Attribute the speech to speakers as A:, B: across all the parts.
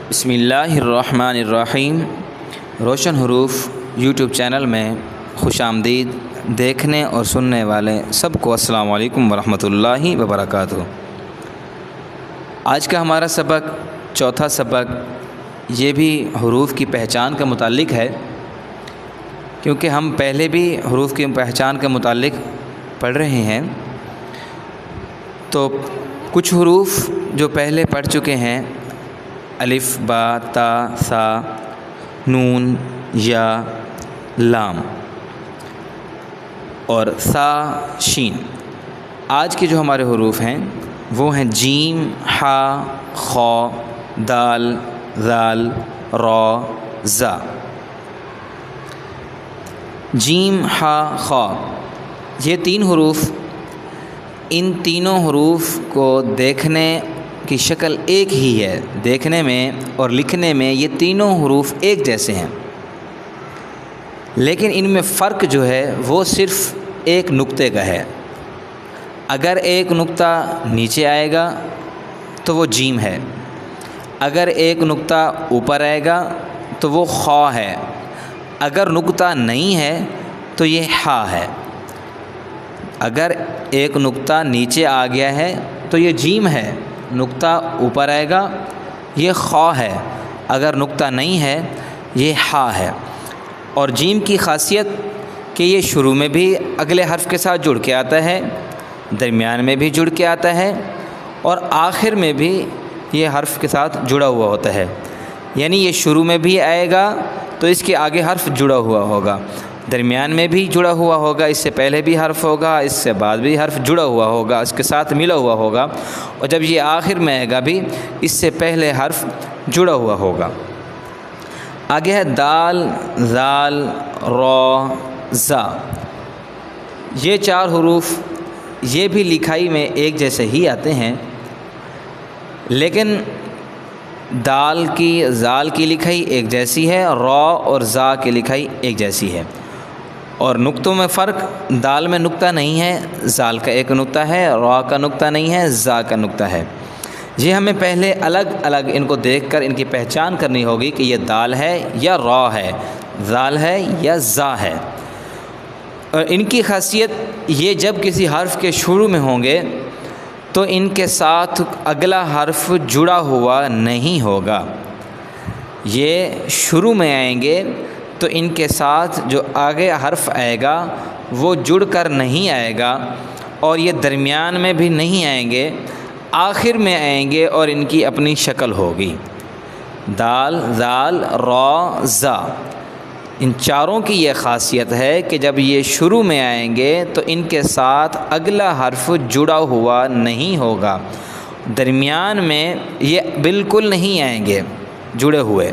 A: بسم اللہ الرحمن الرحیم۔ روشن حروف یوٹیوب چینل میں خوش آمدید دیکھنے اور سننے والے سب کو السلام علیکم ورحمۃ اللہ وبرکاتہ۔ آج کا ہمارا سبق چوتھا سبق یہ بھی حروف کی پہچان کے متعلق ہے، کیونکہ ہم پہلے بھی حروف کی پہچان کے متعلق پڑھ رہے ہیں، تو کچھ حروف جو پہلے پڑھ چکے ہیں، الف با تا سا نون یا لام اور سا شین، آج کے جو ہمارے حروف ہیں وہ ہیں جیم ہا خا دال ذال را زا۔ جیم ہا خا یہ تین حروف، ان تینوں حروف کو دیکھنے کی شکل ایک ہی ہے، دیکھنے میں اور لکھنے میں یہ تینوں حروف ایک جیسے ہیں، لیکن ان میں فرق جو ہے وہ صرف ایک نقطے کا ہے۔ اگر ایک نقطہ نیچے آئے گا تو وہ جیم ہے، اگر ایک نقطہ اوپر آئے گا تو وہ خا ہے، اگر نقطہ نہیں ہے تو یہ ہا ہے۔ اگر ایک نقطہ نیچے آ گیا ہے تو یہ جیم ہے، نقطہ اوپر آئے گا یہ خا ہے، اگر نقطہ نہیں ہے یہ ہا ہے۔ اور جیم کی خاصیت کہ یہ شروع میں بھی اگلے حرف کے ساتھ جڑ کے آتا ہے، درمیان میں بھی جڑ کے آتا ہے اور آخر میں بھی یہ حرف کے ساتھ جڑا ہوا ہوتا ہے، یعنی یہ شروع میں بھی آئے گا تو اس کے آگے حرف جڑا ہوا ہوگا، درمیان میں بھی جڑا ہوا ہوگا، اس سے پہلے بھی حرف ہوگا، اس سے بعد بھی حرف جڑا ہوا ہوگا، اس کے ساتھ ملا ہوا ہوگا، اور جب یہ آخر میں آئے گا بھی اس سے پہلے حرف جڑا ہوا ہوگا۔ آگے ہے دال ذال را زا، یہ چار حروف یہ بھی لکھائی میں ایک جیسے ہی آتے ہیں، لیکن دال کی ذال کی لکھائی ایک جیسی ہے، را اور زا کی لکھائی ایک جیسی ہے، اور نقطوں میں فرق، دال میں نقطہ نہیں ہے، ذال کا ایک نقطہ ہے، را کا نقطہ نہیں ہے، زا کا نقطہ ہے۔ یہ ہمیں پہلے الگ الگ ان کو دیکھ کر ان کی پہچان کرنی ہوگی کہ یہ دال ہے یا را ہے، ذال ہے یا زا ہے۔ اور ان کی خاصیت یہ جب کسی حرف کے شروع میں ہوں گے تو ان کے ساتھ اگلا حرف جڑا ہوا نہیں ہوگا، یہ شروع میں آئیں گے تو ان کے ساتھ جو آگے حرف آئے گا وہ جڑ کر نہیں آئے گا، اور یہ درمیان میں بھی نہیں آئیں گے، آخر میں آئیں گے اور ان کی اپنی شکل ہوگی۔ دال ذال را زا، ان چاروں کی یہ خاصیت ہے کہ جب یہ شروع میں آئیں گے تو ان کے ساتھ اگلا حرف جڑا ہوا نہیں ہوگا، درمیان میں یہ بالکل نہیں آئیں گے جڑے ہوئے،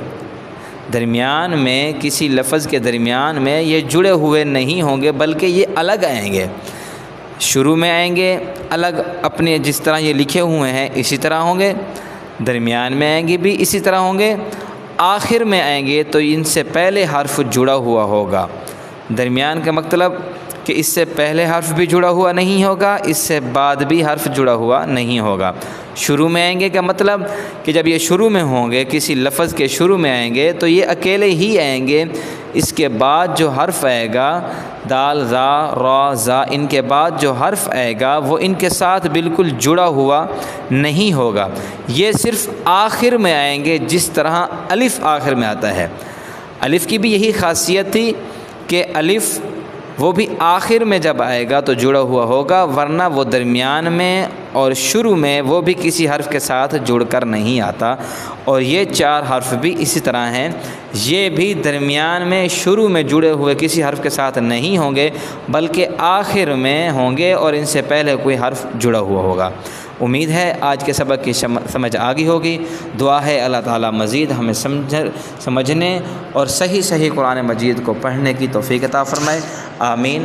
A: درمیان میں کسی لفظ کے درمیان میں یہ جڑے ہوئے نہیں ہوں گے، بلکہ یہ الگ آئیں گے۔ شروع میں آئیں گے الگ، اپنے جس طرح یہ لکھے ہوئے ہیں اسی طرح ہوں گے، درمیان میں آئیں گے بھی اسی طرح ہوں گے، آخر میں آئیں گے تو ان سے پہلے حرف جڑا ہوا ہوگا۔ درمیان کا مطلب کہ اس سے پہلے حرف بھی جڑا ہوا نہیں ہوگا، اس سے بعد بھی حرف جڑا ہوا نہیں ہوگا۔ شروع میں آئیں گے کا مطلب کہ جب یہ شروع میں ہوں گے، کسی لفظ کے شروع میں آئیں گے تو یہ اکیلے ہی آئیں گے، اس کے بعد جو حرف آئے گا دال ذا را زا، ان کے بعد جو حرف آئے گا وہ ان کے ساتھ بالکل جڑا ہوا نہیں ہوگا، یہ صرف آخر میں آئیں گے، جس طرح الف آخر میں آتا ہے۔ الف کی بھی یہی خاصیت تھی کہ الف وہ بھی آخر میں جب آئے گا تو جڑا ہوا ہوگا، ورنہ وہ درمیان میں اور شروع میں وہ بھی کسی حرف کے ساتھ جڑ کر نہیں آتا، اور یہ چار حرف بھی اسی طرح ہیں، یہ بھی درمیان میں شروع میں جڑے ہوئے کسی حرف کے ساتھ نہیں ہوں گے، بلکہ آخر میں ہوں گے اور ان سے پہلے کوئی حرف جڑا ہوا ہوگا۔ امید ہے آج کے سبق کی سمجھ آ گئی ہوگی۔ دعا ہے اللہ تعالیٰ مزید ہمیں سمجھنے اور صحیح قرآن مجید کو پڑھنے کی توفیق عطا فرمائے، آمین۔